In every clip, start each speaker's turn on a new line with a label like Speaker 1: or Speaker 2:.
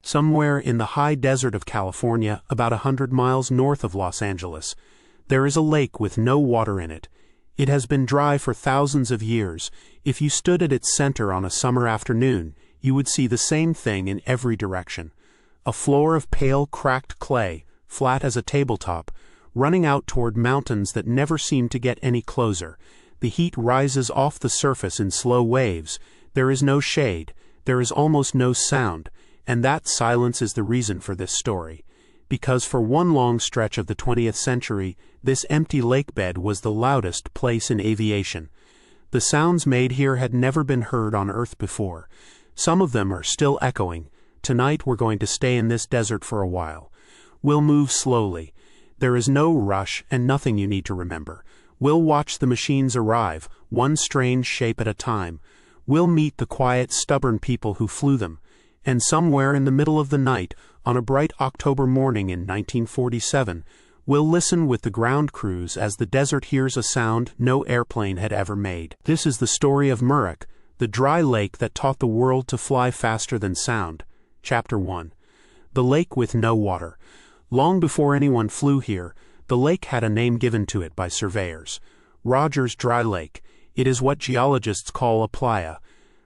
Speaker 1: Somewhere in the high desert of California, about 100 miles north of Los Angeles, there is a lake with no water in it. It has been dry for thousands of years. If you stood at its center on a summer afternoon, you would see the same thing in every direction. A floor of pale, cracked clay, flat as a tabletop, running out toward mountains that never seem to get any closer. The heat rises off the surface in slow waves. There is no shade. There is almost no sound. And that silence is the reason for this story. Because for one long stretch of the 20th century, this empty lakebed was the loudest place in aviation. The sounds made here had never been heard on Earth before. Some of them are still echoing. Tonight we're going to stay in this desert for a while. We'll move slowly. There is no rush and nothing you need to remember. We'll watch the machines arrive, one strange shape at a time. We'll meet the quiet, stubborn people who flew them. And somewhere in the middle of the night, on a bright October morning in 1947, we'll listen with the ground crews as the desert hears a sound no airplane had ever made. This is the story of Murik, the dry lake that taught the world to fly faster than sound. Chapter 1. The lake with no water. Long before anyone flew here, the lake had a name given to it by surveyors. Rogers Dry Lake. It is what geologists call a playa,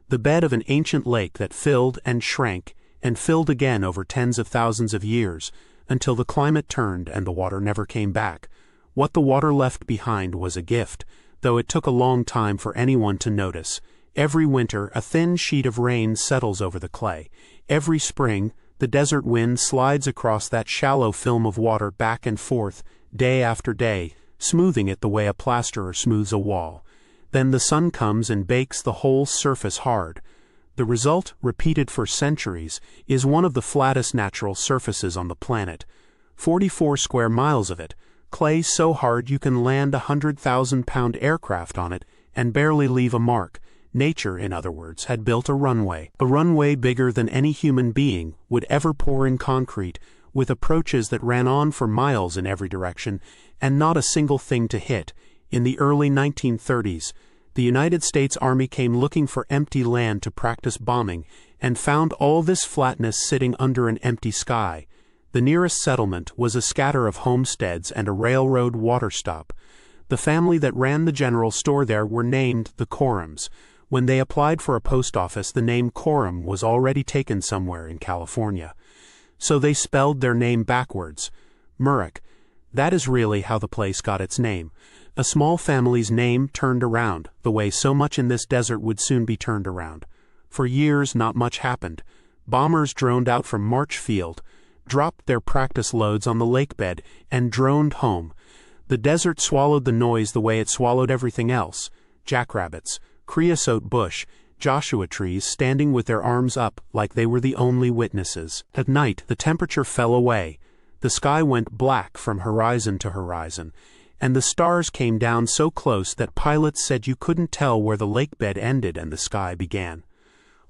Speaker 1: the bed of an ancient lake that filled and shrank and filled again over tens of thousands of years, until the climate turned and the water never came back. What the water left behind was a gift, though it took a long time for anyone to notice. Every winter, a thin sheet of rain settles over the clay. Every spring, the desert wind slides across that shallow film of water back and forth, day after day, smoothing it the way a plasterer smooths a wall. Then the sun comes and bakes the whole surface hard. The result, repeated for centuries, is one of the flattest natural surfaces on the planet. 44 square miles of it, clay so hard you can land 100,000-pound aircraft on it and barely leave a mark. Nature, in other words, had built a runway bigger than any human being would ever pour in concrete, with approaches that ran on for miles in every direction, and not a single thing to hit. In the early 1930s, the United States Army came looking for empty land to practice bombing, and found all this flatness sitting under an empty sky. The nearest settlement was a scatter of homesteads and a railroad water stop. The family that ran the general store there were named the Corums. When they applied for a post office, the name Corum was already taken somewhere in California. So they spelled their name backwards. Murik. That is really how the place got its name. A small family's name turned around, the way so much in this desert would soon be turned around. For years, not much happened. Bombers droned out from March Field, dropped their practice loads on the lakebed, and droned home. The desert swallowed the noise the way it swallowed everything else. Jackrabbits, creosote bush, Joshua trees standing with their arms up like they were the only witnesses. At night, the temperature fell away. The sky went black from horizon to horizon, and the stars came down so close that pilots said you couldn't tell where the lakebed ended and the sky began.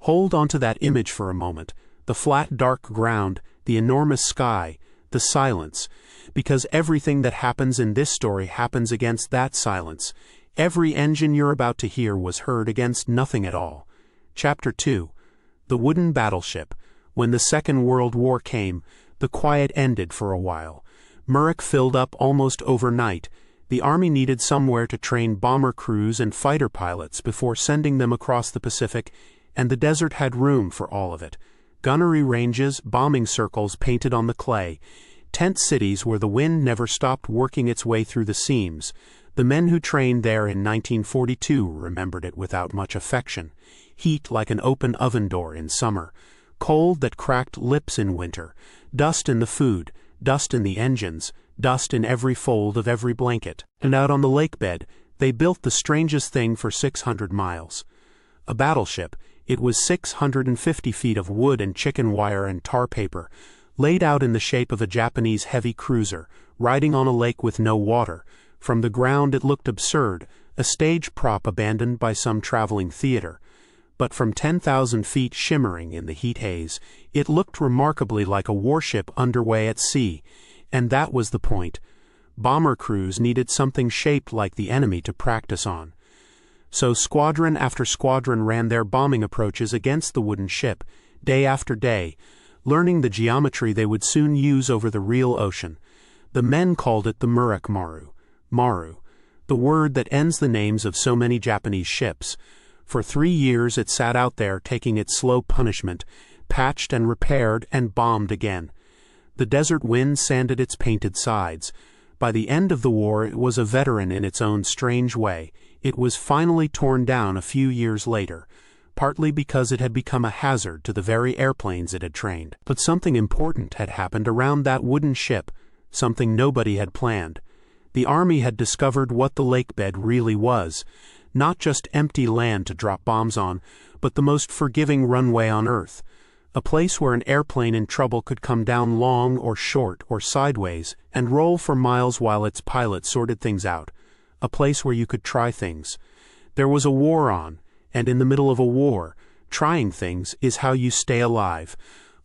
Speaker 1: Hold onto that image for a moment, the flat dark ground, the enormous sky, the silence, because everything that happens in this story happens against that silence. Every engine you're about to hear was heard against nothing at all. Chapter 2. The Wooden Battleship. When the Second World War came, the quiet ended for a while. Murik filled up almost overnight. The Army needed somewhere to train bomber crews and fighter pilots before sending them across the Pacific, and the desert had room for all of it. Gunnery ranges, bombing circles painted on the clay, tent cities where the wind never stopped working its way through the seams. The men who trained there in 1942 remembered it without much affection. Heat like an open oven door in summer, cold that cracked lips in winter, dust in the food, dust in the engines, dust in every fold of every blanket. And out on the lakebed, they built the strangest thing for 600 miles. A battleship. It was 650 feet of wood and chicken wire and tar paper, laid out in the shape of a Japanese heavy cruiser, riding on a lake with no water. From the ground it looked absurd, a stage prop abandoned by some traveling theater. But from 10,000 feet shimmering in the heat haze, it looked remarkably like a warship underway at sea. And that was the point. Bomber crews needed something shaped like the enemy to practice on. So squadron after squadron ran their bombing approaches against the wooden ship, day after day, learning the geometry they would soon use over the real ocean. The men called it the Murak Maru, the word that ends the names of so many Japanese ships. For 3 years it sat out there taking its slow punishment, patched and repaired and bombed again. The desert wind sanded its painted sides. By the end of the war it was a veteran in its own strange way. It was finally torn down a few years later, partly because it had become a hazard to the very airplanes it had trained. But something important had happened around that wooden ship, something nobody had planned. The Army had discovered what the lake bed really was, not just empty land to drop bombs on, but the most forgiving runway on Earth. A place where an airplane in trouble could come down long or short or sideways and roll for miles while its pilot sorted things out. A place where you could try things. There was a war on, and in the middle of a war, trying things is how you stay alive.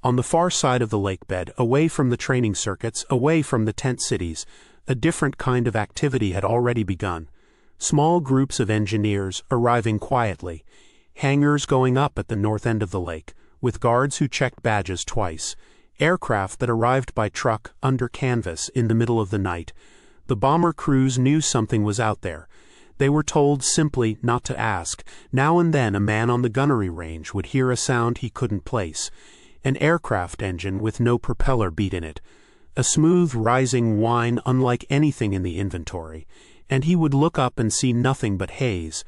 Speaker 1: On the far side of the lake bed, away from the training circuits, away from the tent cities, a different kind of activity had already begun. Small groups of engineers arriving quietly, hangars going up at the north end of the lake, with guards who checked badges twice, aircraft that arrived by truck under canvas in the middle of the night. The bomber crews knew something was out there. They were told simply not to ask. Now and then a man on the gunnery range would hear a sound he couldn't place. An aircraft engine with no propeller beat in it. A smooth rising whine unlike anything in the inventory. And he would look up and see nothing but haze.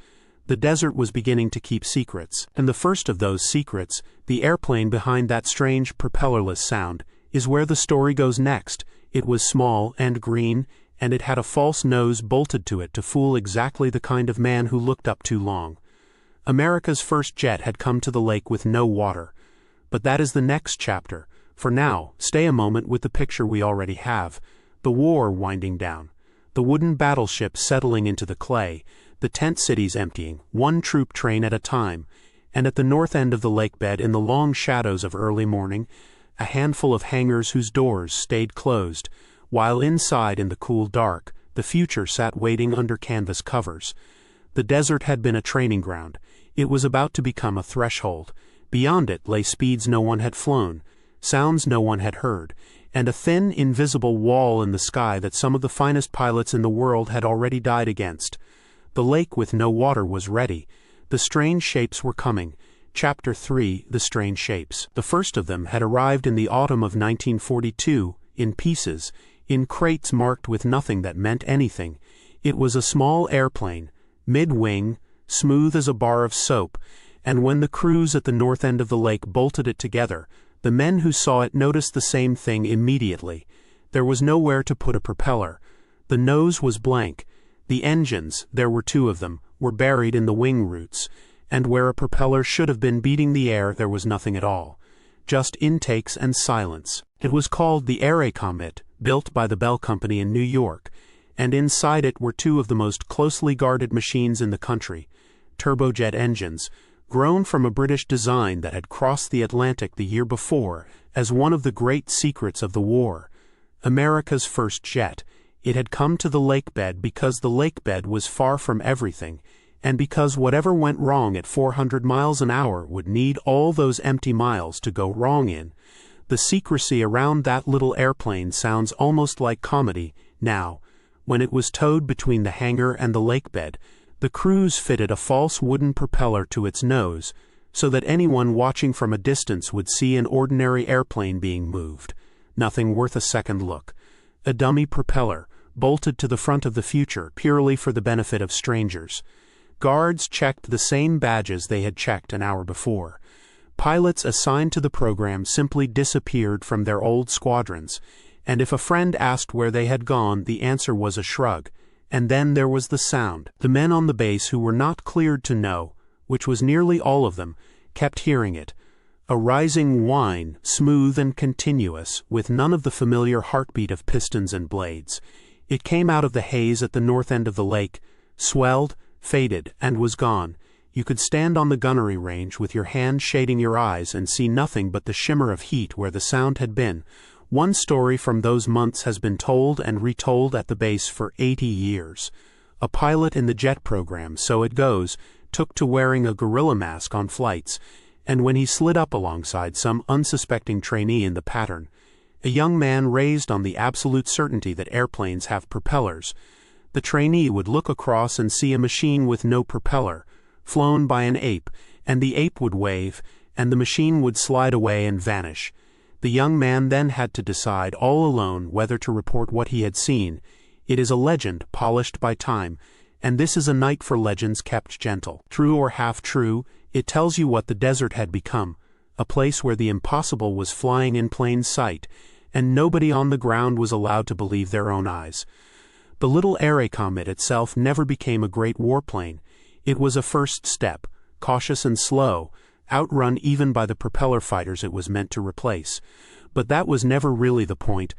Speaker 1: The desert was beginning to keep secrets, and the first of those secrets, the airplane behind that strange propellerless sound, is where the story goes next. It was small and green, and it had a false nose bolted to it to fool exactly the kind of man who looked up too long. America's first jet had come to the lake with no water. But that is the next chapter. For now, stay a moment with the picture we already have. The war winding down. The wooden battleship settling into the clay. The tent cities emptying, one troop train at a time, and at the north end of the lake bed in the long shadows of early morning, a handful of hangars whose doors stayed closed, while inside in the cool dark, the future sat waiting under canvas covers. The desert had been a training ground. It was about to become a threshold. Beyond it lay speeds no one had flown, sounds no one had heard, and a thin, invisible wall in the sky that some of the finest pilots in the world had already died against. The lake with no water was ready. The strange shapes were coming. Chapter 3, The Strange Shapes. The first of them had arrived in the autumn of 1942, in pieces, in crates marked with nothing that meant anything. It was a small airplane, mid-wing, smooth as a bar of soap, and when the crews at the north end of the lake bolted it together, the men who saw it noticed the same thing immediately. There was nowhere to put a propeller. The nose was blank. The engines, there were 2 of them, were buried in the wing roots, and where a propeller should have been beating the air there was nothing at all. Just intakes and silence. It was called the Aerocomet, built by the Bell Company in New York, and inside it were 2 of the most closely guarded machines in the country, turbojet engines, grown from a British design that had crossed the Atlantic the year before as one of the great secrets of the war. America's first jet. It had come to the lake bed because the lake bed was far from everything, and because whatever went wrong at 400 miles an hour would need all those empty miles to go wrong in. The secrecy around that little airplane sounds almost like comedy now. When it was towed between the hangar and the lake bed, the crews fitted a false wooden propeller to its nose, so that anyone watching from a distance would see an ordinary airplane being moved. Nothing worth a second look. A dummy propeller, bolted to the front of the future purely for the benefit of strangers. Guards checked the same badges they had checked an hour before. Pilots assigned to the program simply disappeared from their old squadrons, and if a friend asked where they had gone, the answer was a shrug. And then there was the sound. The men on the base who were not cleared to know, which was nearly all of them, kept hearing it. A rising whine, smooth and continuous, with none of the familiar heartbeat of pistons and blades. It came out of the haze at the north end of the lake, swelled, faded, and was gone. You could stand on the gunnery range with your hand shading your eyes and see nothing but the shimmer of heat where the sound had been. One story from those months has been told and retold at the base for 80 years. A pilot in the jet program, so it goes, took to wearing a gorilla mask on flights, and when he slid up alongside some unsuspecting trainee in the pattern, a young man raised on the absolute certainty that airplanes have propellers, the trainee would look across and see a machine with no propeller, flown by an ape, and the ape would wave, and the machine would slide away and vanish. The young man then had to decide all alone whether to report what he had seen. It is a legend polished by time, and this is a night for legends kept gentle. True or half true, it tells you what the desert had become, a place where the impossible was flying in plain sight, and nobody on the ground was allowed to believe their own eyes. The little Aerocomet itself never became a great warplane. It was a first step, cautious and slow, outrun even by the propeller fighters it was meant to replace. But that was never really the point.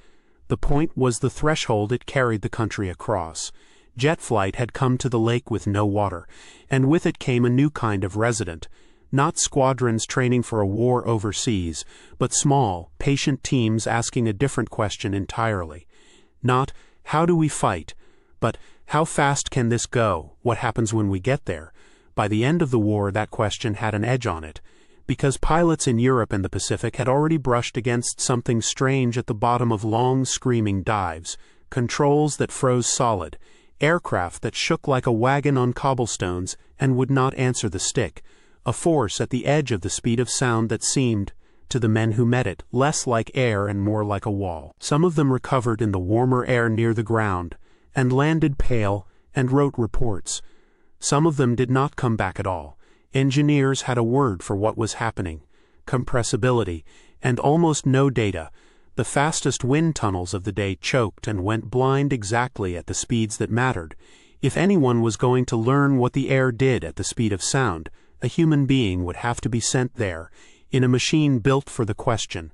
Speaker 1: The point was the threshold it carried the country across. Jet flight had come to the lake with no water, and with it came a new kind of resident. Not squadrons training for a war overseas, but small, patient teams asking a different question entirely. Not, how do we fight? But, how fast can this go? What happens when we get there? By the end of the war, that question had an edge on it, because pilots in Europe and the Pacific had already brushed against something strange at the bottom of long, screaming dives, controls that froze solid, aircraft that shook like a wagon on cobblestones and would not answer the stick, a force at the edge of the speed of sound that seemed, to the men who met it, less like air and more like a wall. Some of them recovered in the warmer air near the ground, and landed pale, and wrote reports. Some of them did not come back at all. Engineers had a word for what was happening: compressibility, and almost no data. The fastest wind tunnels of the day choked and went blind exactly at the speeds that mattered. If anyone was going to learn what the air did at the speed of sound, a human being would have to be sent there, in a machine built for the question.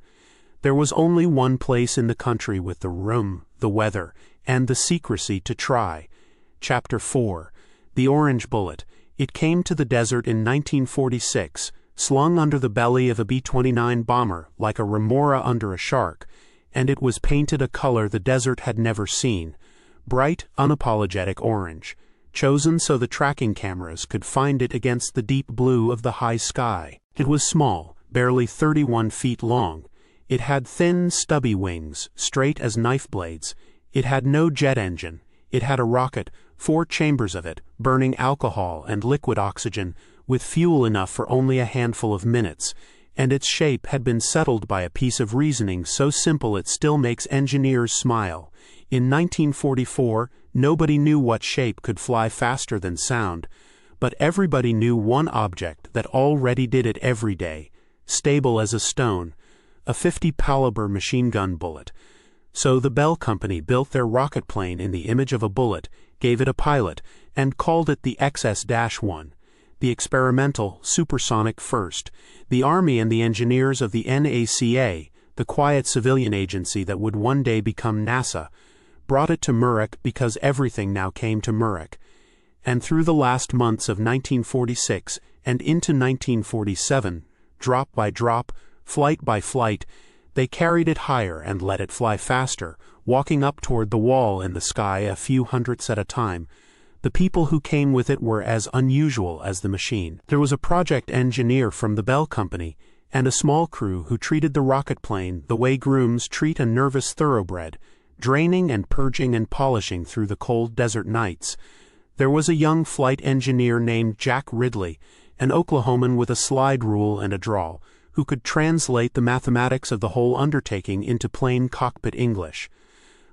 Speaker 1: There was only one place in the country with the room, the weather, and the secrecy to try. Chapter 4. The Orange Bullet. It came to the desert in 1946, slung under the belly of a B-29 bomber like a remora under a shark, and it was painted a color the desert had never seen: bright, unapologetic orange, chosen so the tracking cameras could find it against the deep blue of the high sky. It was small, barely 31 feet long. It had thin, stubby wings, straight as knife blades. It had no jet engine. It had a rocket, 4 chambers of it, burning alcohol and liquid oxygen, with fuel enough for only a handful of minutes, and its shape had been settled by a piece of reasoning so simple it still makes engineers smile. In 1944, nobody knew what shape could fly faster than sound, but everybody knew one object that already did it every day, stable as a stone: a 50-caliber machine gun bullet. So the Bell Company built their rocket plane in the image of a bullet, gave it a pilot, and called it the XS-1, the experimental, supersonic first. The Army and the engineers of the NACA, the quiet civilian agency that would one day become NASA, brought it to Murik because everything now came to Murik. And through the last months of 1946 and into 1947, drop by drop, flight by flight, they carried it higher and let it fly faster, walking up toward the wall in the sky a few hundredths at a time. The people who came with it were as unusual as the machine. There was a project engineer from the Bell Company, and a small crew who treated the rocket plane the way grooms treat a nervous thoroughbred, draining and purging and polishing through the cold desert nights. There was a young flight engineer named Jack Ridley, an Oklahoman with a slide rule and a drawl, who could translate the mathematics of the whole undertaking into plain cockpit English.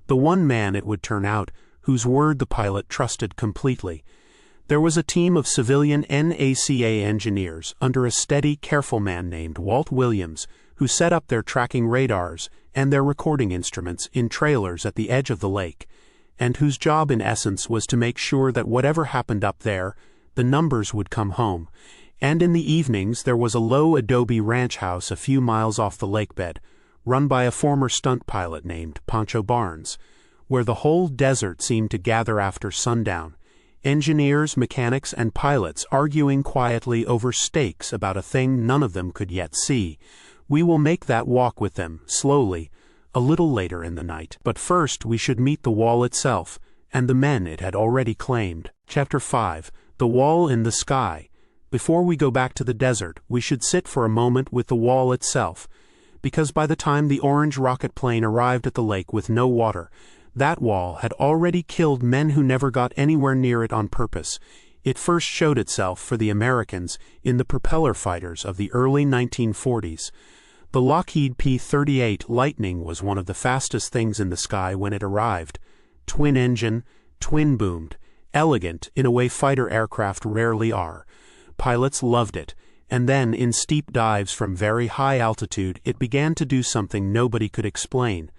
Speaker 1: The one man, it would turn out, whose word the pilot trusted completely. There was a team of civilian NACA engineers under a steady, careful man named Walt Williams, who set up their tracking radars and their recording instruments in trailers at the edge of the lake, and whose job in essence was to make sure that whatever happened up there, the numbers would come home. And in the evenings there was a low adobe ranch house a few miles off the lakebed, run by a former stunt pilot named Pancho Barnes, where the whole desert seemed to gather after sundown, engineers, mechanics, and pilots arguing quietly over stakes about a thing none of them could yet see. We will make that walk with them, slowly, a little later in the night. But first we should meet the wall itself, and the men it had already claimed. Chapter 5. The Wall in the Sky. before we go back to the desert, we should sit for a moment with the wall itself, because by the time the orange rocket plane arrived at the lake with no water, that wall had already killed men who never got anywhere near it on purpose. It first showed itself for the Americans in the propeller fighters of the early 1940s. The Lockheed P-38 Lightning was one of the fastest things in the sky when it arrived. Twin-engine, twin-boomed, elegant in a way fighter aircraft rarely are. Pilots loved it, and then in steep dives from very high altitude it began to do something nobody could explain.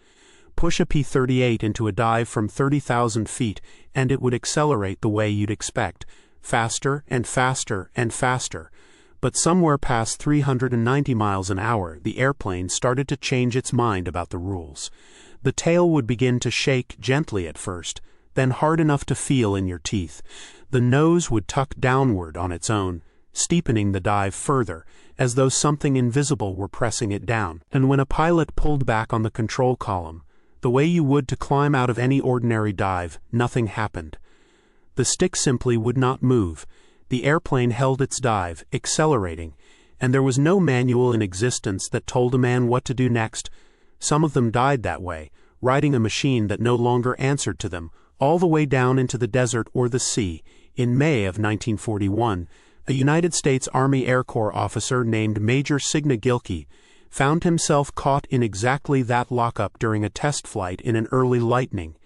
Speaker 1: Push a P-38 into a dive from 30,000 feet and it would accelerate the way you'd expect, faster and faster and faster. But somewhere past 390 miles an hour, the airplane started to change its mind about the rules. The tail would begin to shake gently at first, then hard enough to feel in your teeth. The nose would tuck downward on its own, steepening the dive further, as though something invisible were pressing it down. And when a pilot pulled back on the control column, the way you would to climb out of any ordinary dive, nothing happened. The stick simply would not move. The airplane held its dive, accelerating, and there was no manual in existence that told a man what to do next. Some of them died that way, riding a machine that no longer answered to them, all the way down into the desert or the sea. In May of 1941, a United States Army Air Corps officer named Major Signa Gilkey found himself caught in exactly that lockup during a test flight in an early Lightning.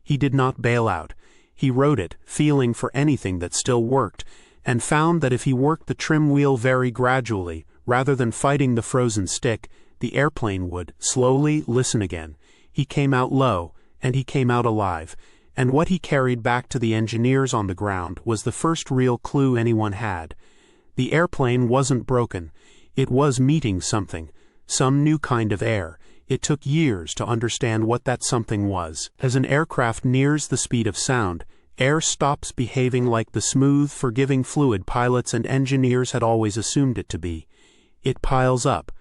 Speaker 1: He did not bail out. He rode it, feeling for anything that still worked, and found that if he worked the trim wheel very gradually, rather than fighting the frozen stick, the airplane would, slowly, listen again. He came out low, and he came out alive, and what he carried back to the engineers on the ground was the first real clue anyone had. The airplane wasn't broken. It was meeting something, some new kind of air. It took years to understand what that something was. As an aircraft nears the speed of sound, air stops behaving like the smooth, forgiving fluid pilots and engineers had always assumed it to be. It piles up.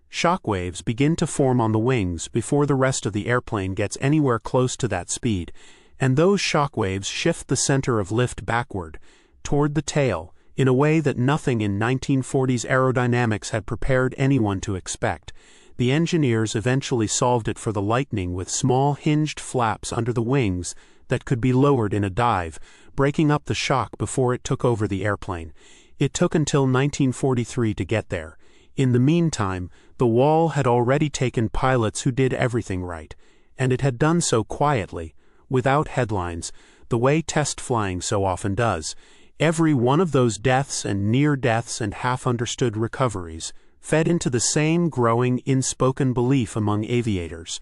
Speaker 1: Shock waves begin to form on the wings before the rest of the airplane gets anywhere close to that speed, and those shock waves shift the center of lift backward, toward the tail, in a way that nothing in 1940s aerodynamics had prepared anyone to expect. The engineers eventually solved it for the Lightning with small hinged flaps under the wings that could be lowered in a dive, breaking up the shock before it took over the airplane. It took until 1943 to get there. In the meantime, the wall had already taken pilots who did everything right, and it had done so quietly, without headlines, the way test flying so often does. Every one of those deaths and near deaths and half-understood recoveries fed into the same growing, inspoken belief among aviators,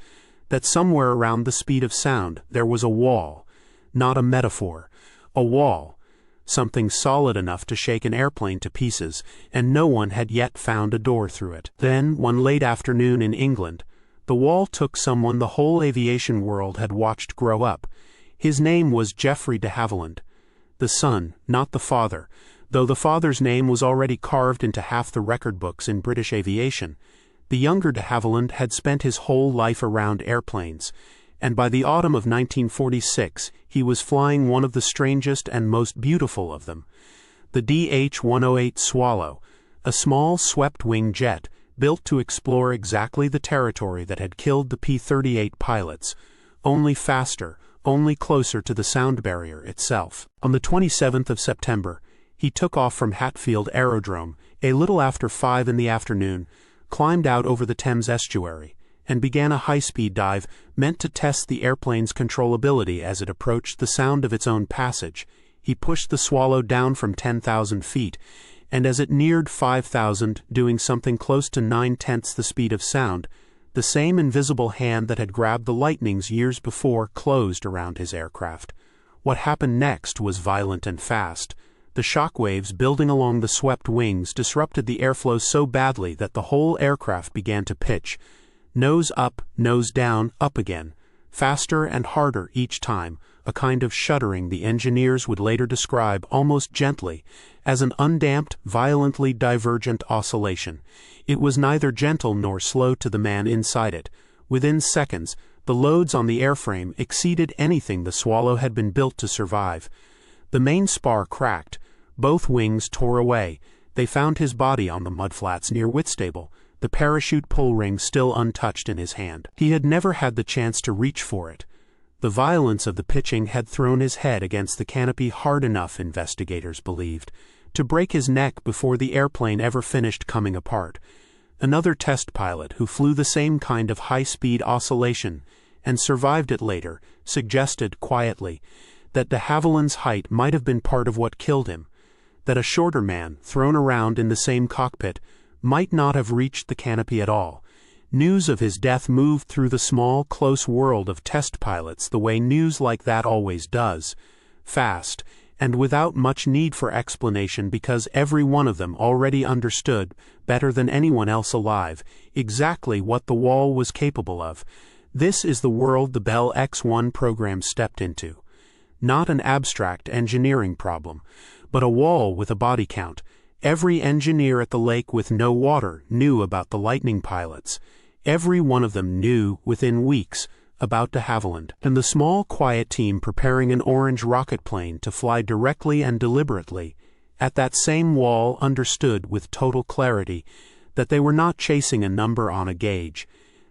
Speaker 1: that somewhere around the speed of sound there was a wall, not a metaphor, a wall, something solid enough to shake an airplane to pieces, and no one had yet found a door through it. Then, one late afternoon in England, the wall took someone the whole aviation world had watched grow up. His name was Geoffrey de Havilland, the son, not the father, though the father's name was already carved into half the record books in British aviation. The younger de Havilland had spent his whole life around airplanes, and by the autumn of 1946 he was flying one of the strangest and most beautiful of them, the DH-108 Swallow, a small swept-wing jet built to explore exactly the territory that had killed the P-38 pilots, only faster, only closer to the sound barrier itself. On the 27th of September, he took off from Hatfield Aerodrome a little after 5 in the afternoon, climbed out over the Thames estuary, and began a high-speed dive meant to test the airplane's controllability as it approached the sound of its own passage. He pushed the Swallow down from 10,000 feet, and as it neared 5,000, doing something close to 9/10 the speed of sound, the same invisible hand that had grabbed the Lightnings years before closed around his aircraft. What happened next was violent and fast. The shock waves building along the swept wings disrupted the airflow so badly that the whole aircraft began to pitch. Nose up, nose down, up again, faster and harder each time, a kind of shuddering the engineers would later describe almost gently as an undamped, violently divergent oscillation. It was neither gentle nor slow to the man inside it. Within seconds, the loads on the airframe exceeded anything the Swallow had been built to survive. The main spar cracked, both wings tore away, They found his body on the mudflats near Whitstable, the parachute pull ring still untouched in his hand. He had never had the chance to reach for it. The violence of the pitching had thrown his head against the canopy hard enough, investigators believed, to break his neck before the airplane ever finished coming apart. Another test pilot who flew the same kind of high-speed oscillation and survived it later suggested quietly that de Havilland's height might have been part of what killed him, that a shorter man, thrown around in the same cockpit, might not have reached the canopy at all. News of his death moved through the small, close world of test pilots the way news like that always does, fast, and without much need for explanation, because every one of them already understood, better than anyone else alive, exactly what the wall was capable of. This is the world the Bell X-1 program stepped into. Not an abstract engineering problem, but a wall with a body count. Every engineer at the lake with no water knew about the Lightning pilots. Every one of them knew, within weeks, about de Havilland. And the small, quiet team preparing an orange rocket plane to fly directly and deliberately at that same wall understood with total clarity that they were not chasing a number on a gauge.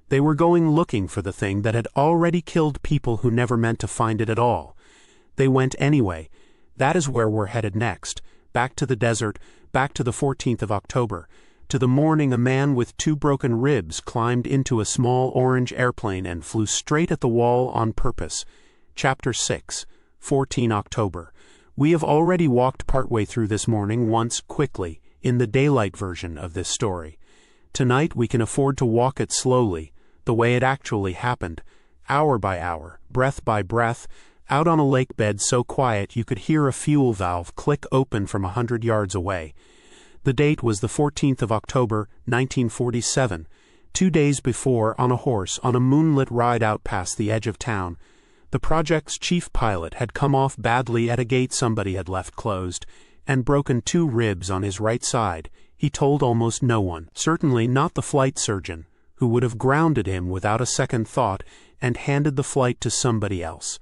Speaker 1: They were going looking for the thing that had already killed people who never meant to find it at all. They went anyway. That is where we're headed next. Back to the desert, back to the 14th of October, to the morning a man with 2 broken ribs climbed into a small orange airplane and flew straight at the wall on purpose. Chapter 6, 14 October. We have already walked partway through this morning once, quickly, in the daylight version of this story. Tonight we can afford to walk it slowly, the way it actually happened, hour by hour, breath by breath, out on a lake bed so quiet you could hear a fuel valve click open from 100 yards away. The date was the 14th of October, 1947. 2 days before, on a horse, on a moonlit ride out past the edge of town, the project's chief pilot had come off badly at a gate somebody had left closed, and broken 2 ribs on his right side. He told almost no one, certainly not the flight surgeon, who would have grounded him without a second thought and handed the flight to somebody else.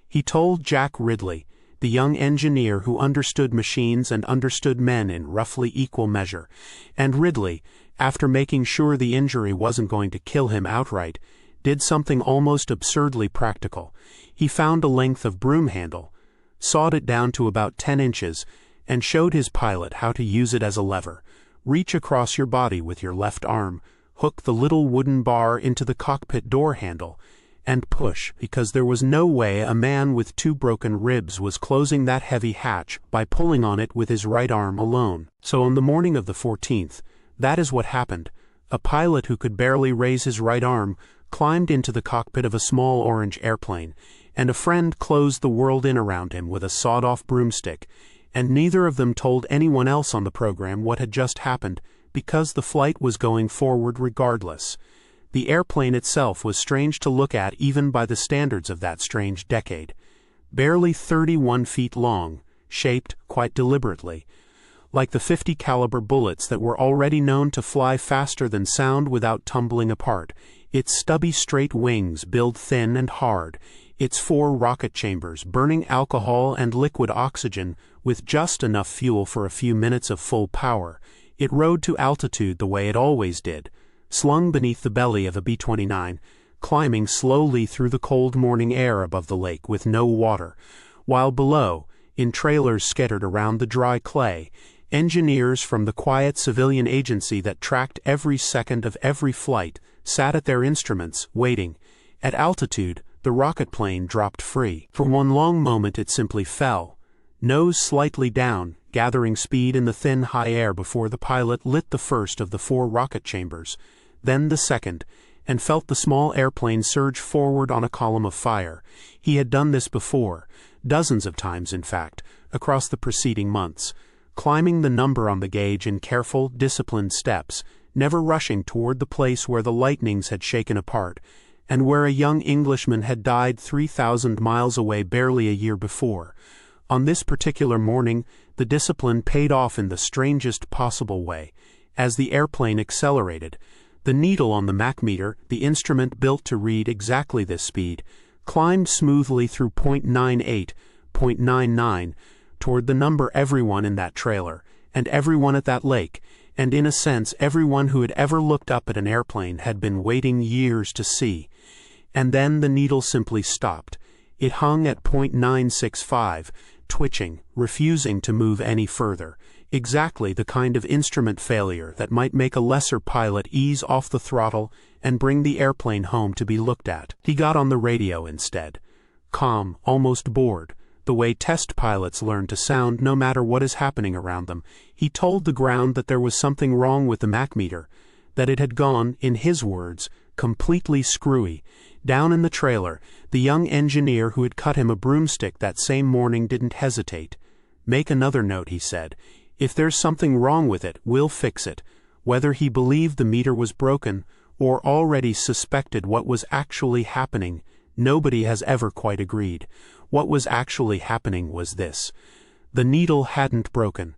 Speaker 1: He told Jack Ridley, the young engineer who understood machines and understood men in roughly equal measure, and Ridley, after making sure the injury wasn't going to kill him outright, did something almost absurdly practical. He found a length of broom handle, sawed it down to about 10 inches, and showed his pilot how to use it as a lever. Reach across your body with your left arm, hook the little wooden bar into the cockpit door handle, and push, because there was no way a man with 2 broken ribs was closing that heavy hatch by pulling on it with his right arm alone. So on the morning of the 14th, that is what happened. A pilot who could barely raise his right arm climbed into the cockpit of a small orange airplane, and a friend closed the world in around him with a sawed-off broomstick, and neither of them told anyone else on the program what had just happened, because the flight was going forward regardless. The airplane itself was strange to look at even by the standards of that strange decade. Barely 31 feet long, shaped, quite deliberately, like the .50 caliber bullets that were already known to fly faster than sound without tumbling apart. Its stubby straight wings built thin and hard, its 4 rocket chambers burning alcohol and liquid oxygen with just enough fuel for a few minutes of full power. It rode to altitude the way it always did, slung beneath the belly of a B-29, climbing slowly through the cold morning air above the lake with no water, while below, in trailers scattered around the dry clay, engineers from the quiet civilian agency that tracked every second of every flight sat at their instruments, waiting. At altitude, the rocket plane dropped free. For one long moment it simply fell, nose slightly down, gathering speed in the thin high air before the pilot lit the first of the 4 rocket chambers, then the second, and felt the small airplane surge forward on a column of fire. He had done this before, dozens of times in fact, across the preceding months, climbing the number on the gauge in careful, disciplined steps, never rushing toward the place where the lightnings had shaken apart, and where a young Englishman had died 3,000 miles away barely a year before. On this particular morning, the discipline paid off in the strangest possible way. As the airplane accelerated, the needle on the Mach meter, the instrument built to read exactly this speed, climbed smoothly through 0.98, 0.99, toward the number everyone in that trailer, and everyone at that lake, and in a sense everyone who had ever looked up at an airplane had been waiting years to see. And then the needle simply stopped. It hung at .965, twitching, refusing to move any further. Exactly the kind of instrument failure that might make a lesser pilot ease off the throttle and bring the airplane home to be looked at. He got on the radio instead. Calm, almost bored, the way test pilots learn to sound no matter what is happening around them, he told the ground that there was something wrong with the Mach meter, that it had gone, in his words, completely screwy. Down in the trailer, the young engineer who had cut him a broomstick that same morning didn't hesitate. "Make another note," he said. "If there's something wrong with it, we'll fix it." Whether he believed the meter was broken, or already suspected what was actually happening, nobody has ever quite agreed. What was actually happening was this. The needle hadn't broken.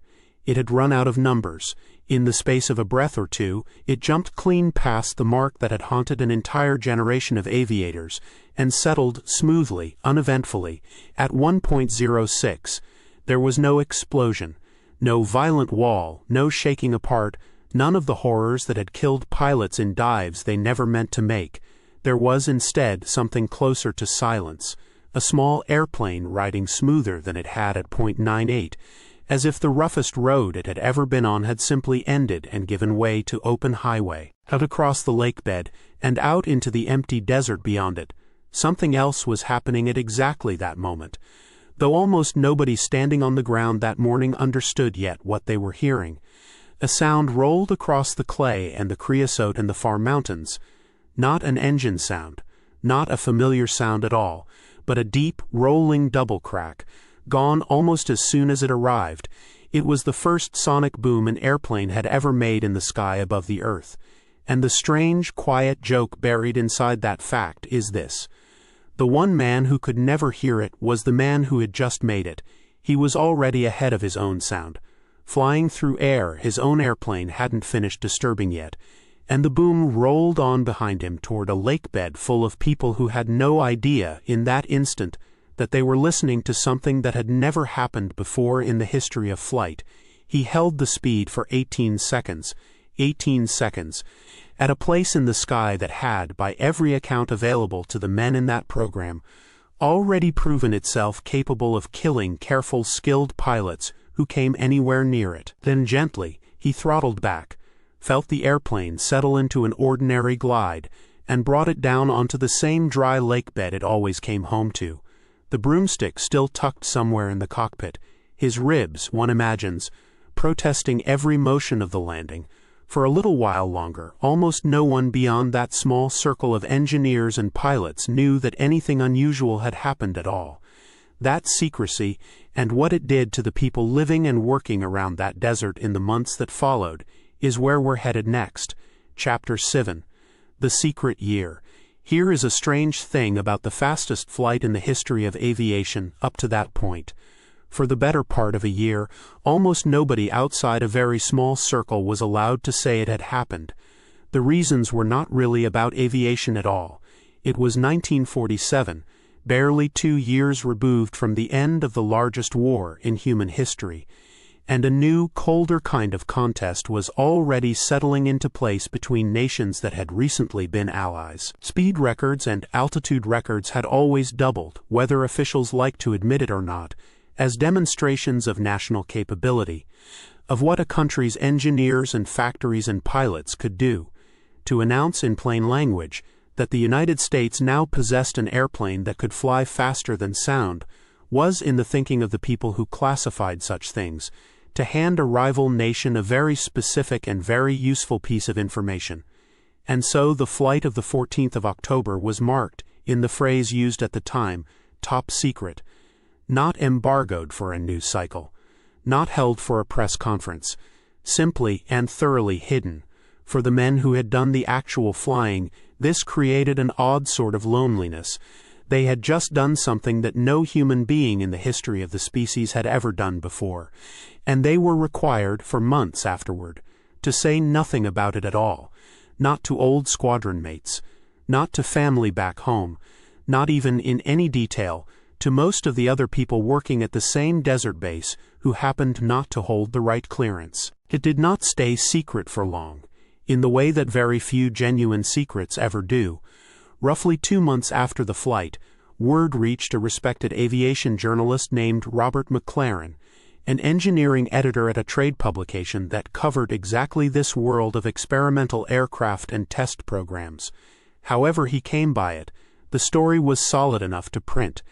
Speaker 1: It had run out of numbers. In the space of a breath or two, it jumped clean past the mark that had haunted an entire generation of aviators, and settled smoothly, uneventfully, at 1.06. There was no explosion, no violent wall, no shaking apart, none of the horrors that had killed pilots in dives they never meant to make. There was instead something closer to silence, a small airplane riding smoother than it had at .98, as if the roughest road it had ever been on had simply ended and given way to open highway. Out across the lake bed, and out into the empty desert beyond it, something else was happening at exactly that moment, though almost nobody standing on the ground that morning understood yet what they were hearing. A sound rolled across the clay and the creosote and the far mountains. Not an engine sound, not a familiar sound at all, but a deep, rolling double crack, gone almost as soon as it arrived. It was the first sonic boom an airplane had ever made in the sky above the earth. And the strange, quiet joke buried inside that fact is this. The one man who could never hear it was the man who had just made it. He was already ahead of his own sound. Flying through air, his own airplane hadn't finished disturbing yet, and the boom rolled on behind him toward a lake bed full of people who had no idea, in that instant, that they were listening to something that had never happened before in the history of flight. He held the speed for 18 seconds, at a place in the sky that had, by every account available to the men in that program, already proven itself capable of killing careful, skilled pilots who came anywhere near it. Then gently, he throttled back, felt the airplane settle into an ordinary glide, and brought it down onto the same dry lake bed it always came home to. The broomstick still tucked somewhere in the cockpit, his ribs, one imagines, protesting every motion of the landing. For a little while longer, almost no one beyond that small circle of engineers and pilots knew that anything unusual had happened at all. That secrecy, and what it did to the people living and working around that desert in the months that followed, is where we're headed next. Chapter 7. The Secret Year. Here is a strange thing about the fastest flight in the history of aviation up to that point. For the better part of a year, almost nobody outside a very small circle was allowed to say it had happened. The reasons were not really about aviation at all. It was 1947, barely 2 years removed from the end of the largest war in human history, and a new, colder kind of contest was already settling into place between nations that had recently been allies. Speed records and altitude records had always doubled, whether officials liked to admit it or not, as demonstrations of national capability, of what a country's engineers and factories and pilots could do, to announce in plain language that the United States now possessed an airplane that could fly faster than sound, was, in the thinking of the people who classified such things, to hand a rival nation a very specific and very useful piece of information. And so the flight of the 14th of October was marked, in the phrase used at the time, top secret, not embargoed for a news cycle, not held for a press conference, simply and thoroughly hidden. For the men who had done the actual flying, this created an odd sort of loneliness. They had just done something that no human being in the history of the species had ever done before, and they were required, for months afterward, to say nothing about it at all, not to old squadron mates, not to family back home, not even in any detail to most of the other people working at the same desert base who happened not to hold the right clearance. It did not stay secret for long, in the way that very few genuine secrets ever do. Roughly 2 months after the flight, word reached a respected aviation journalist named Robert McLaren, an engineering editor at a trade publication that covered exactly this world of experimental aircraft and test programs. However he came by it, the story was solid enough to print,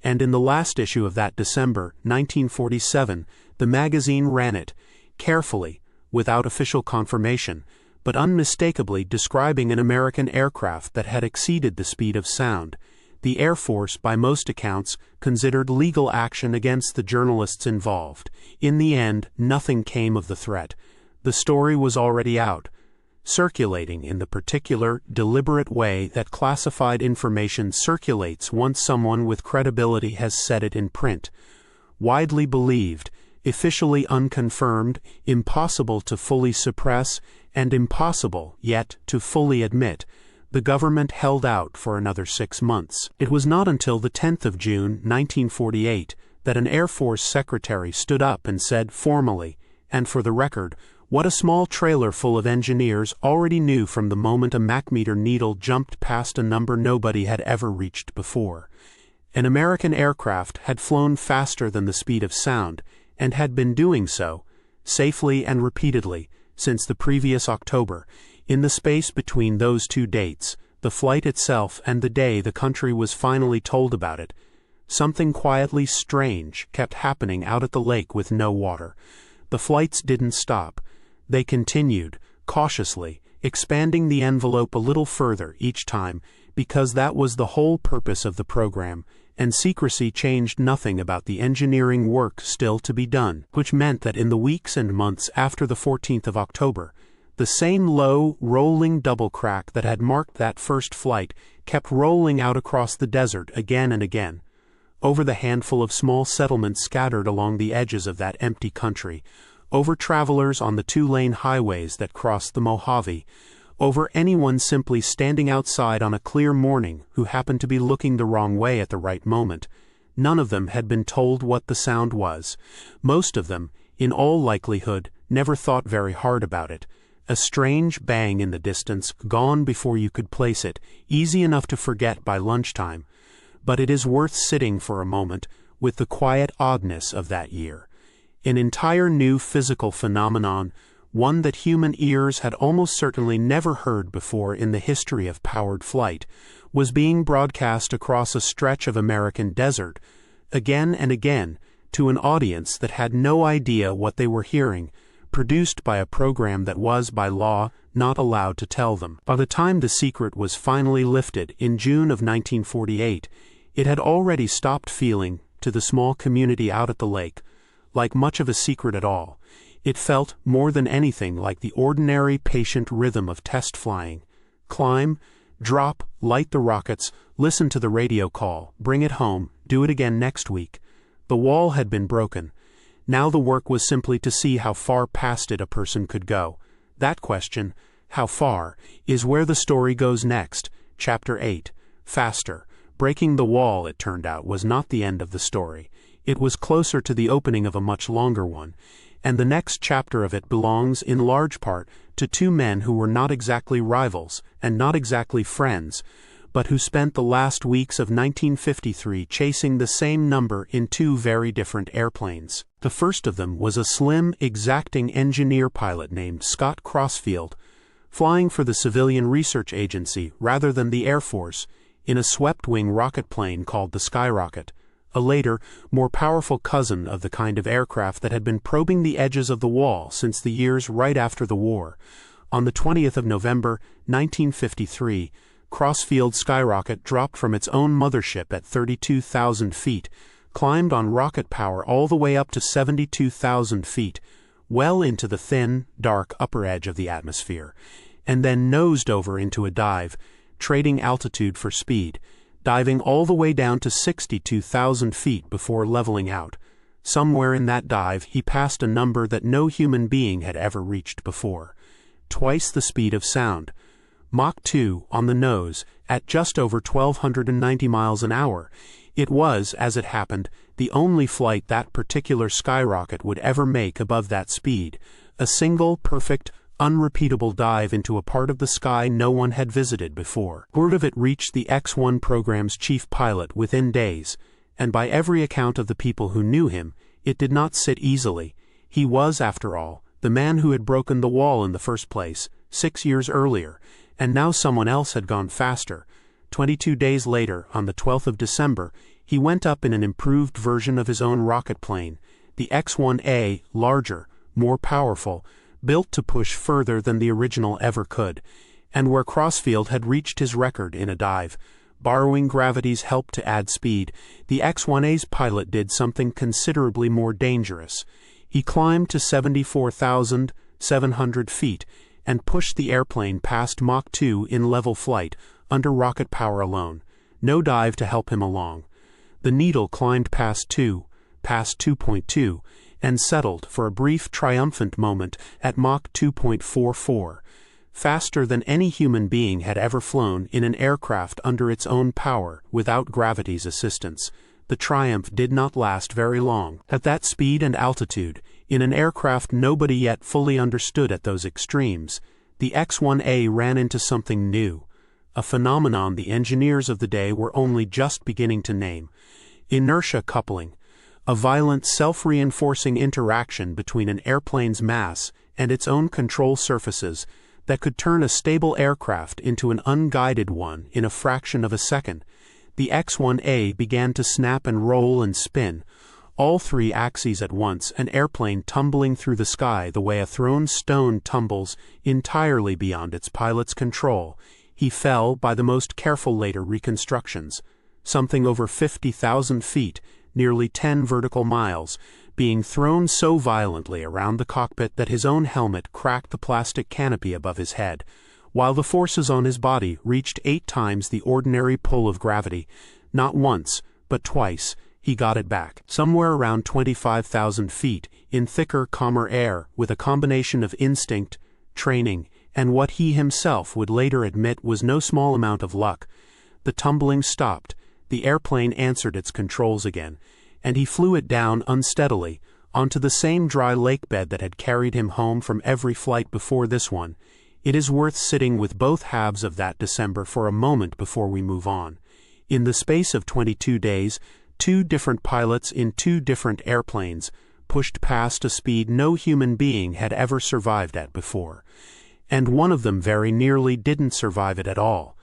Speaker 1: and in the last issue of that December 1947, the magazine ran it, carefully, without official confirmation, but unmistakably describing an American aircraft that had exceeded the speed of sound. The Air Force, by most accounts, considered legal action against the journalists involved. In the end, nothing came of the threat. The story was already out, circulating in the particular, deliberate way that classified information circulates once someone with credibility has said it in print. Widely believed, officially unconfirmed, impossible to fully suppress, and impossible, yet, to fully admit, the government held out for another 6 months. It was not until the 10th of June, 1948, that an Air Force secretary stood up and said formally, and for the record, what a small trailer full of engineers already knew from the moment a Mach-meter needle jumped past a number nobody had ever reached before. An American aircraft had flown faster than the speed of sound, and had been doing so, safely and repeatedly, since the previous October. In the space between those 2 dates, the flight itself and the day the country was finally told about it, something quietly strange kept happening out at the lake with no water. The flights didn't stop. They continued, cautiously, expanding the envelope a little further each time, because that was the whole purpose of the program, and secrecy changed nothing about the engineering work still to be done, which meant that in the weeks and months after the 14th of October, the same low, rolling double crack that had marked that first flight kept rolling out across the desert again and again, over the handful of small settlements scattered along the edges of that empty country, over travelers on the 2-lane highways that crossed the Mojave, over anyone simply standing outside on a clear morning who happened to be looking the wrong way at the right moment. None of them had been told what the sound was. Most of them, in all likelihood, never thought very hard about it. A strange bang in the distance, gone before you could place it, easy enough to forget by lunchtime. But it is worth sitting for a moment with the quiet oddness of that year. An entire new physical phenomenon, one that human ears had almost certainly never heard before in the history of powered flight, was being broadcast across a stretch of American desert, again and again, to an audience that had no idea what they were hearing, produced by a program that was, by law, not allowed to tell them. By the time the secret was finally lifted in June of 1948, it had already stopped feeling, to the small community out at the lake, like much of a secret at all. It felt, more than anything, like the ordinary patient rhythm of test flying. Climb, drop, light the rockets, listen to the radio call, bring it home, do it again next week. The wall had been broken. Now the work was simply to see how far past it a person could go. That question, how far, is where the story goes next. Chapter 8, Faster. Breaking the wall, it turned out, was not the end of the story. It was closer to the opening of a much longer one, and the next chapter of it belongs, in large part, to 2 men who were not exactly rivals, and not exactly friends, but who spent the last weeks of 1953 chasing the same number in 2 very different airplanes. The first of them was a slim, exacting engineer pilot named Scott Crossfield, flying for the Civilian Research Agency rather than the Air Force, in a swept-wing rocket plane called the Skyrocket, a later, more powerful cousin of the kind of aircraft that had been probing the edges of the wall since the years right after the war. On the 20th of November, 1953, Crossfield's Skyrocket dropped from its own mothership at 32,000 feet, climbed on rocket power all the way up to 72,000 feet, well into the thin, dark upper edge of the atmosphere, and then nosed over into a dive, trading altitude for speed, diving all the way down to 62,000 feet before leveling out. Somewhere in that dive he passed a number that no human being had ever reached before. Twice the speed of sound. Mach 2 on the nose, at just over 1,290 miles an hour. It was, as it happened, the only flight that particular skyrocket would ever make above that speed, a single, perfect, unrepeatable dive into a part of the sky no one had visited before. Word of it reached the X-1 program's chief pilot within days, and by every account of the people who knew him, it did not sit easily. He was, after all, the man who had broken the wall in the first place, 6 years earlier, and now someone else had gone faster. 22 days later, on the 12th of December, he went up in an improved version of his own rocket plane, the X-1A, larger, more powerful, built to push further than the original ever could, and where Crossfield had reached his record in a dive. Borrowing gravity's help to add speed, the X-1A's pilot did something considerably more dangerous. He climbed to 74,700 feet and pushed the airplane past Mach 2 in level flight, under rocket power alone. No dive to help him along. The needle climbed past 2.2, and settled for a brief triumphant moment at Mach 2.44, faster than any human being had ever flown in an aircraft under its own power without gravity's assistance. The triumph did not last very long. At that speed and altitude, in an aircraft nobody yet fully understood at those extremes, the X-1A ran into something new, a phenomenon the engineers of the day were only just beginning to name: inertia coupling, a violent self-reinforcing interaction between an airplane's mass and its own control surfaces that could turn a stable aircraft into an unguided one in a fraction of a second. The X-1A began to snap and roll and spin, all three axes at once, an airplane tumbling through the sky the way a thrown stone tumbles, entirely beyond its pilot's control. He fell, by the most careful later reconstructions, something over 50,000 feet, nearly 10 vertical miles, being thrown so violently around the cockpit that his own helmet cracked the plastic canopy above his head, while the forces on his body reached 8 times the ordinary pull of gravity. Not once, but twice, he got it back, somewhere around 25,000 feet, in thicker, calmer air, with a combination of instinct, training, and what he himself would later admit was no small amount of luck. The tumbling stopped, the airplane answered its controls again, and he flew it down unsteadily, onto the same dry lake bed that had carried him home from every flight before this one. It is worth sitting with both halves of that December for a moment before we move on. In the space of 22 days, 2 different pilots in 2 different airplanes pushed past a speed no human being had ever survived at before. And one of them very nearly didn't survive it at all.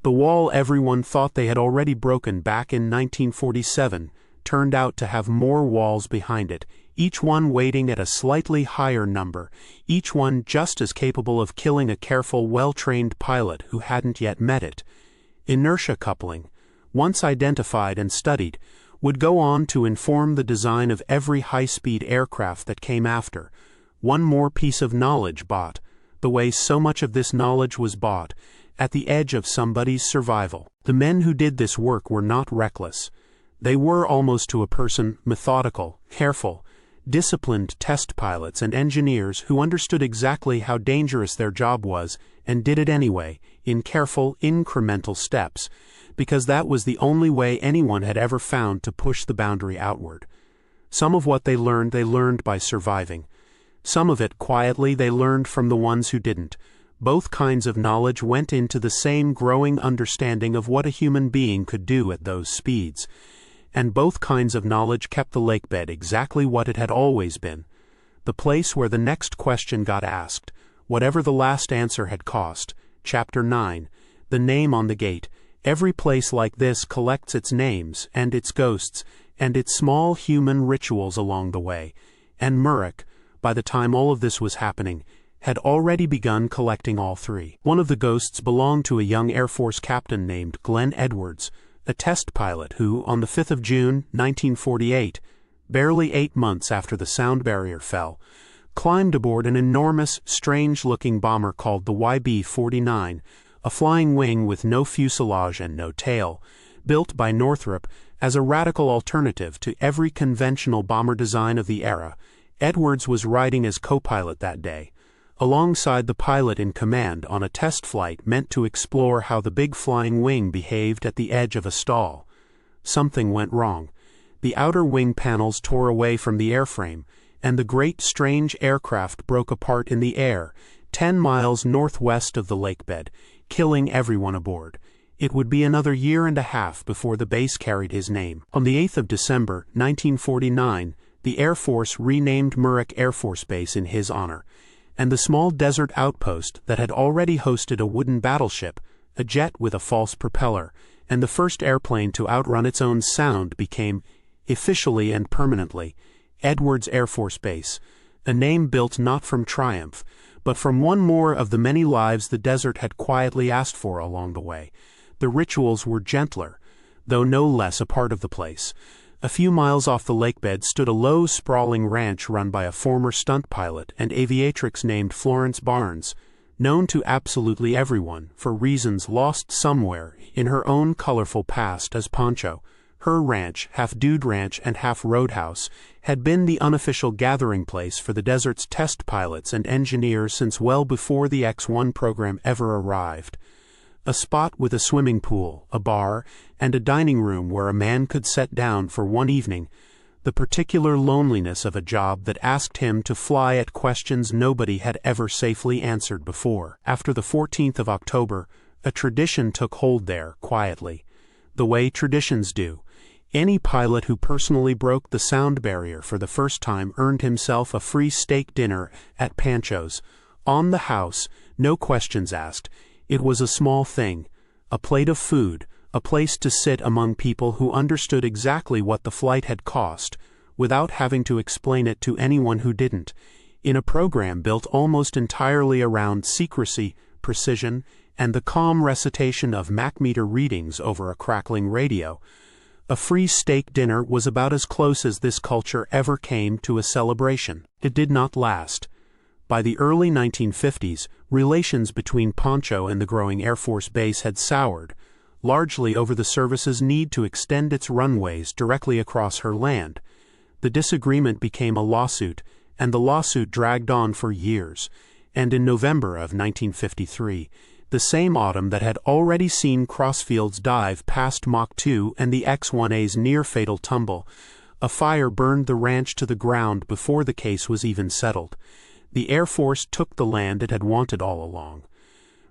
Speaker 1: The wall everyone thought they had already broken back in 1947 turned out to have more walls behind it, each one waiting at a slightly higher number, each one just as capable of killing a careful, well-trained pilot who hadn't yet met it. Inertia coupling, once identified and studied, would go on to inform the design of every high-speed aircraft that came after. One more piece of knowledge bought, the way so much of this knowledge was bought, at the edge of somebody's survival. The men who did this work were not reckless. They were, almost to a person, methodical, careful, disciplined test pilots and engineers who understood exactly how dangerous their job was and did it anyway, in careful, incremental steps, because that was the only way anyone had ever found to push the boundary outward. Some of what they learned by surviving. Some of it, quietly, they learned from the ones who didn't. Both kinds of knowledge went into the same growing understanding of what a human being could do at those speeds. And both kinds of knowledge kept the lakebed exactly what it had always been, the place where the next question got asked, whatever the last answer had cost. Chapter 9, the name on the gate. Every place like this collects its names, and its ghosts, and its small human rituals along the way. And Murrock, by the time all of this was happening, had already begun collecting all 3. One of the ghosts belonged to a young Air Force captain named Glenn Edwards, a test pilot who, on the 5th of June, 1948, barely 8 months after the sound barrier fell, climbed aboard an enormous, strange-looking bomber called the YB-49, a flying wing with no fuselage and no tail, built by Northrop as a radical alternative to every conventional bomber design of the era. Edwards was riding as co-pilot that day, alongside the pilot in command on a test flight meant to explore how the big flying wing behaved at the edge of a stall. something went wrong. The outer wing panels tore away from the airframe, and the great strange aircraft broke apart in the air, 10 miles northwest of the lakebed, killing everyone aboard. It would be another year and a half before the base carried his name. On the 8th of December, 1949, the Air Force renamed Muroc Air Force Base in his honor, and the small desert outpost that had already hosted a wooden battleship, a jet with a false propeller, and the first airplane to outrun its own sound became, officially and permanently, Edwards Air Force Base, a name built not from triumph, but from one more of the many lives the desert had quietly asked for along the way. The rituals were gentler, though no less a part of the place. A few miles off the lakebed stood a low, sprawling ranch run by a former stunt pilot and aviatrix named Florence Barnes, known to absolutely everyone, for reasons lost somewhere in her own colorful past as Pancho. Her ranch, half dude ranch and half roadhouse, had been the unofficial gathering place for the desert's test pilots and engineers since well before the X-1 program ever arrived. A spot with a swimming pool, a bar, and a dining room where a man could set down for one evening, the particular loneliness of a job that asked him to fly at questions nobody had ever safely answered before. After the 14th of October, a tradition took hold there, quietly. The way traditions do. Any pilot who personally broke the sound barrier for the first time earned himself a free steak dinner at Pancho's. On the house, no questions asked. It was a small thing, a plate of food, a place to sit among people who understood exactly what the flight had cost, without having to explain it to anyone who didn't, in a program built almost entirely around secrecy, precision, and the calm recitation of Mach-meter readings over a crackling radio. A free steak dinner was about as close as this culture ever came to a celebration. It did not last. By the early 1950s, relations between Pancho and the growing Air Force Base had soured, largely over the service's need to extend its runways directly across her land. The disagreement became a lawsuit, and the lawsuit dragged on for years, and in November of 1953, the same autumn that had already seen Crossfield's dive past Mach 2 and the X-1A's near-fatal tumble, a fire burned the ranch to the ground before the case was even settled. The Air Force took the land it had wanted all along.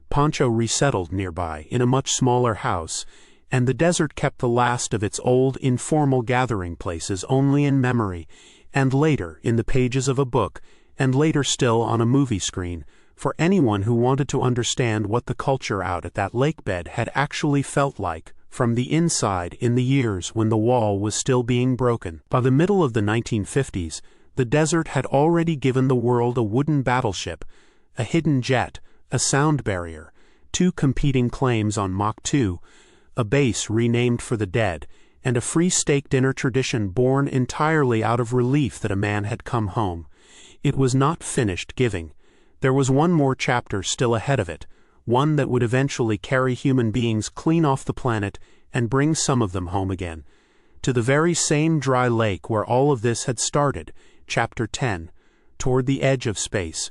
Speaker 1: Pancho resettled nearby in a much smaller house, and the desert kept the last of its old informal gathering places only in memory, and later in the pages of a book, and later still on a movie screen, for anyone who wanted to understand what the culture out at that lakebed had actually felt like from the inside in the years when the wall was still being broken. By the middle of the 1950s, the desert had already given the world a wooden battleship, a hidden jet, a sound barrier, 2 competing claims on Mach 2, a base renamed for the dead, and a free steak dinner tradition born entirely out of relief that a man had come home. It was not finished giving. There was one more chapter still ahead of it, one that would eventually carry human beings clean off the planet and bring some of them home again, to the very same dry lake where all of this had started. Chapter 10, Toward the Edge of Space.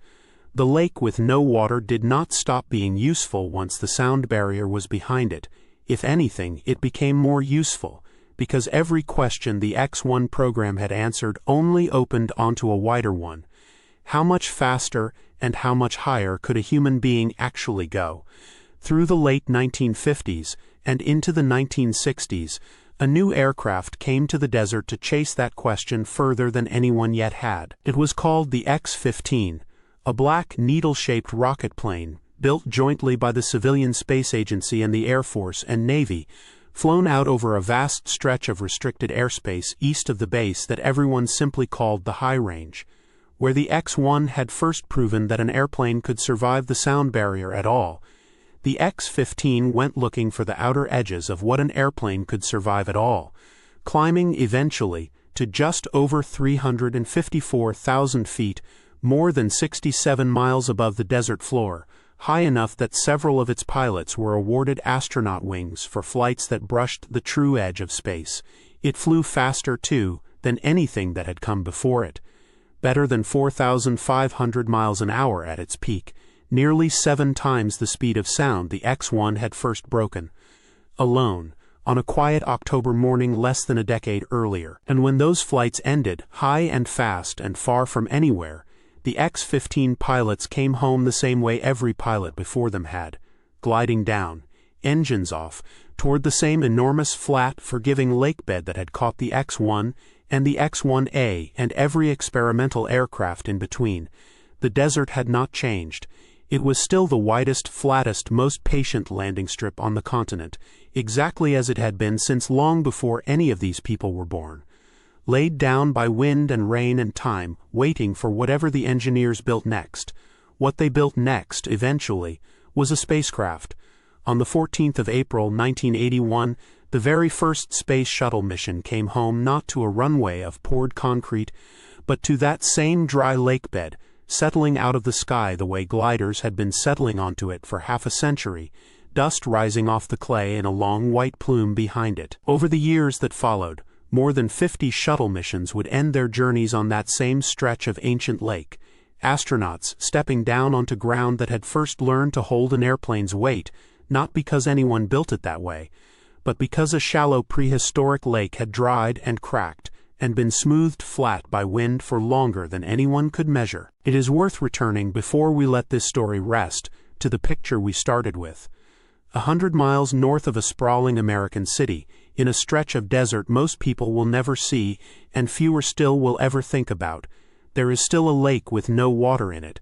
Speaker 1: The lake with no water did not stop being useful once the sound barrier was behind it. If anything, it became more useful, because every question the X-1 program had answered only opened onto a wider one. How much faster and how much higher could a human being actually go? Through the late 1950s and into the 1960s, a new aircraft came to the desert to chase that question further than anyone yet had. It was called the X-15, a black needle-shaped rocket plane built jointly by the Civilian Space Agency and the Air Force and Navy, flown out over a vast stretch of restricted airspace east of the base that everyone simply called the High Range, where the X-1 had first proven that an airplane could survive the sound barrier at all. The X-15 went looking for the outer edges of what an airplane could survive at all, climbing eventually to just over 354,000 feet, more than 67 miles above the desert floor, high enough that several of its pilots were awarded astronaut wings for flights that brushed the true edge of space. It flew faster, too, than anything that had come before it, better than 4,500 miles an hour at its peak, nearly 7 times the speed of sound the X-1 had first broken. Alone, on a quiet October morning less than a decade earlier. And when those flights ended, high and fast and far from anywhere, the X-15 pilots came home the same way every pilot before them had, gliding down, engines off, toward the same enormous flat, forgiving lakebed that had caught the X-1 and the X-1A and every experimental aircraft in between. The desert had not changed. It was still the widest, flattest, most patient landing strip on the continent, exactly as it had been since long before any of these people were born. Laid down by wind and rain and time, waiting for whatever the engineers built next. What they built next, eventually, was a spacecraft. On the 14th of April, 1981, the very first space shuttle mission came home not to a runway of poured concrete, but to that same dry lakebed, settling out of the sky the way gliders had been settling onto it for half a century, dust rising off the clay in a long white plume behind it. Over the years that followed, more than 50 shuttle missions would end their journeys on that same stretch of ancient lake, astronauts stepping down onto ground that had first learned to hold an airplane's weight, not because anyone built it that way, but because a shallow prehistoric lake had dried and cracked and been smoothed flat by wind for longer than anyone could measure. It is worth returning, before we let this story rest, to the picture we started with. 100 miles north of a sprawling American city, in a stretch of desert most people will never see and fewer still will ever think about, there is still a lake with no water in it.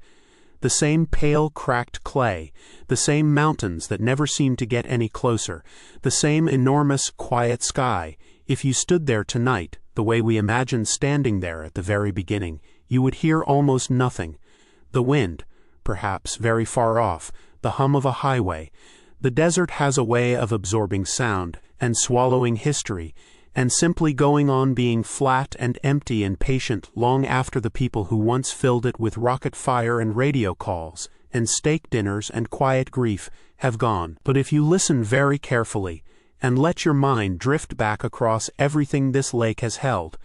Speaker 1: The same pale, cracked clay, the same mountains that never seem to get any closer, the same enormous, quiet sky. If you stood there tonight, the way we imagined standing there at the very beginning, you would hear almost nothing. The wind, perhaps very far off, the hum of a highway. The desert has a way of absorbing sound and swallowing history, and simply going on being flat and empty and patient long after the people who once filled it with rocket fire and radio calls and steak dinners and quiet grief have gone. But if you listen very carefully and let your mind drift back across everything this lake has held,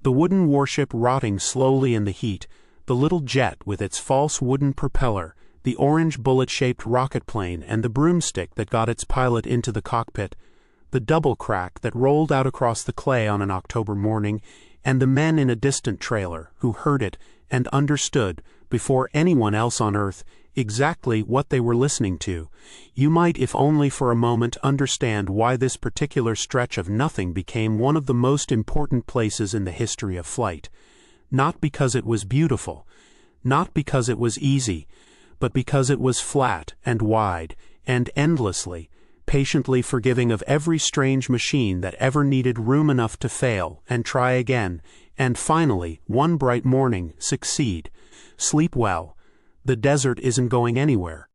Speaker 1: the wooden warship rotting slowly in the heat, the little jet with its false wooden propeller, the orange bullet-shaped rocket plane and the broomstick that got its pilot into the cockpit, the double crack that rolled out across the clay on an October morning, and the men in a distant trailer who heard it and understood, before anyone else on Earth, exactly what they were listening to, you might, if only for a moment, understand why this particular stretch of nothing became one of the most important places in the history of flight. Not because it was beautiful, not because it was easy, but because it was flat and wide and endlessly, patiently forgiving of every strange machine that ever needed room enough to fail and try again, and finally, one bright morning, succeed. Sleep well. The desert isn't going anywhere.